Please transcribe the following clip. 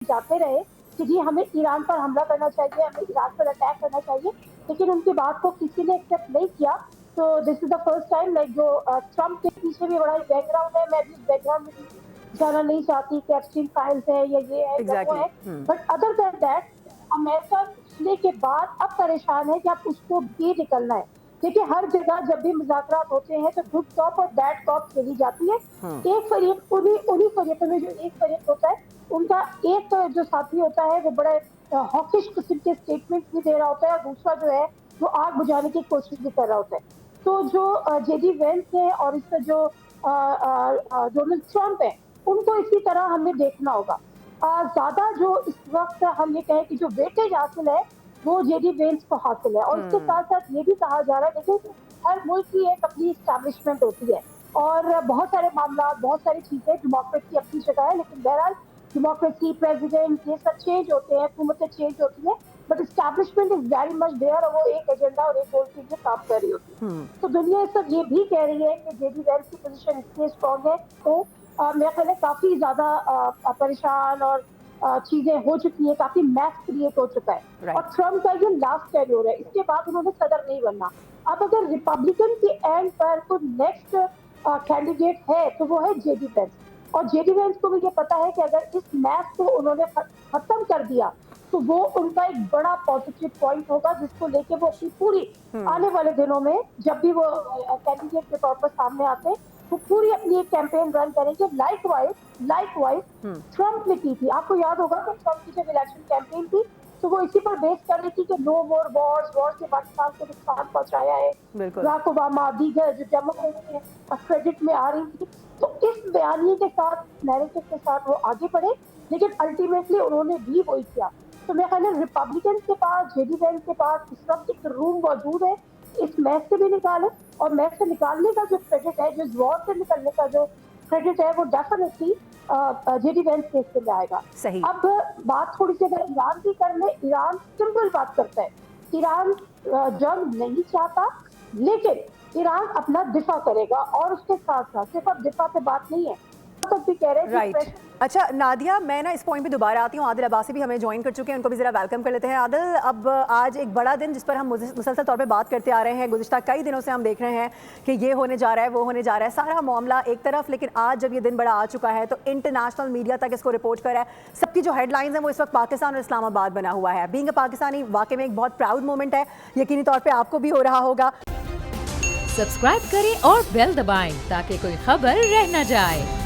जाते रहे कि जी हमें ईरान पर हमला करना चाहिए, हमें ईरान पर अटैक करना चाहिए, लेकिन उनकी बात को किसी ने एक्सेप्ट नहीं किया। तो this is the first time like जो ट्रम्प के पीछे भी बड़ा बैकग्राउंड है, मैं भी उस बैकग्राउंड में जाना नहीं चाहती कि एप्स्टीन फाइल्स है या ये है या वो एग्जैक्टली है। But other than that America घुसने के बाद अब परेशान है कि अब उसको भी निकलना है। देखिए हर जगह जब भी मुज़ाकरात होते हैं तो गुड कॉप और बैड कॉप खेली जाती है। एक फरीक उन्हीं उन्हीं फरीकों में जो एक फरीक होता है, उनका एक जो साथी होता है वो बड़े हॉकिश किस्म के स्टेटमेंट भी दे रहा होता है और दूसरा जो है वो आग बुझाने की कोशिश भी कर रहा होता है। तो जो जेडी वेंस है और इसका जो डोनाल्ड ट्रंप है, उनको इसी तरह हमें देखना होगा। ज्यादा जो इस वक्त हम ये कहें कि जो वेटेज हासिल है वो जेडी वेंस को हासिल है, और इसके साथ साथ ये भी कहा जा रहा है देखिए हर मुल्क की एक अपनी स्टैब्लिशमेंट होती है और बहुत सारे मामला बहुत सारी चीजें डेमोक्रेसी अपनी जगह है, लेकिन बहरहाल डेमोक्रेसी प्रेसिडेंट ये सब चेंज होते हैं, हुकूमतें चेंज होती हैं, but establishment is very much there और वो एक एजेंडा और एक गोल के लिए काम कर रही होती है। तो दुनिया इस सब ये भी कह रही है कि जेडी वेंस की पोजीशन इतनी स्ट्रांग है तो मेरा ख्याल है काफी ज्यादा परेशान और चीजें हो चुकी है, काफी मैस क्रिएट हो चुका है और ट्रम्प का ये लास्ट टेन्योर है, इसके बाद उन्होंने सदर नहीं बनना। अब अगर रिपब्लिकन के एंड पर कोई नेक्स्ट कैंडिडेट है तो वो है जेडी वेंस, और जेडी वेंस को भी ये पता है कि अगर इस मैच को उन्होंने खत्म कर दिया तो वो उनका एक बड़ा पॉजिटिव पॉइंट होगा जिसको लेके वो अपनी पूरी आने वाले दिनों में जब भी वो कैंडिडेट के तौर पर सामने आते हैं वो पूरी अपनी एक कैंपेन रन करेंगे। लाइक वाइज ट्रम्प ने की थी, आपको याद होगा कि ट्रम्प की जब इलेक्शन कैंपेन थी तो वो इसी पर बेस कर रही थी कि नो मोर वॉर्स, वॉर से पाकिस्तान को नुकसान पहुंचाया है, बराक ओबामा दीगर जो डेमोक्रेट के क्रेडिट में आ रही थी। तो इस बयानी के साथ नैरेटिव के साथ वो आगे बढ़े, लेकिन अल्टीमेटली उन्होंने भी वही किया। तो मेरे ख्याल है रिपब्लिकन के पास, जेडी वेंस के पास इस वक्त एक रूम मौजूद है, इस मैच से भी निकाले और मैच से निकालने का जो क्रेडिट है, जो वॉर से निकलने का जो क्रेडिट है वो डेफिनेटली जेडी वेंस के हिस्से में आएगा। सही। अब बात थोड़ी सी अगर ईरान की कर ले, ईरान सिंपल बात करता है, ईरान जंग नहीं चाहता, लेकिन ईरान अपना दिफा करेगा और उसके साथ साथ सिर्फ अब दिफा पे बात नहीं है, तक भी कह रहे हैं राइट। अच्छा नादिया, मैं ना इस पॉइंट पे दोबारा आती हूँ। आदिल अब्बासी भी हमें ज्वाइन कर चुके हैं, उनको भी ज़रा वेलकम कर लेते हैं। आदिल, अब आज एक बड़ा दिन जिस पर हम मुसलसल तौर पे बात करते आ रहे हैं, गुज़िश्ता कई दिनों से हम देख रहे हैं कि ये होने जा रहा है, वो होने जा रहा है, सारा मामला एक तरफ, लेकिन आज जब ये दिन बड़ा आ चुका है तो इंटरनेशनल मीडिया तक इसको रिपोर्ट कर रहा है। सबकी जो हेडलाइंस हैं वो इस वक्त पाकिस्तान और इस्लामाबाद बना हुआ है। बीइंग अ पाकिस्तानी वाकई में एक बहुत प्राउड मोमेंट है, यकीनी तौर पर आपको भी हो रहा होगा। सब्सक्राइब करें और बेल दबाएं ताकि कोई खबर रह न जाए।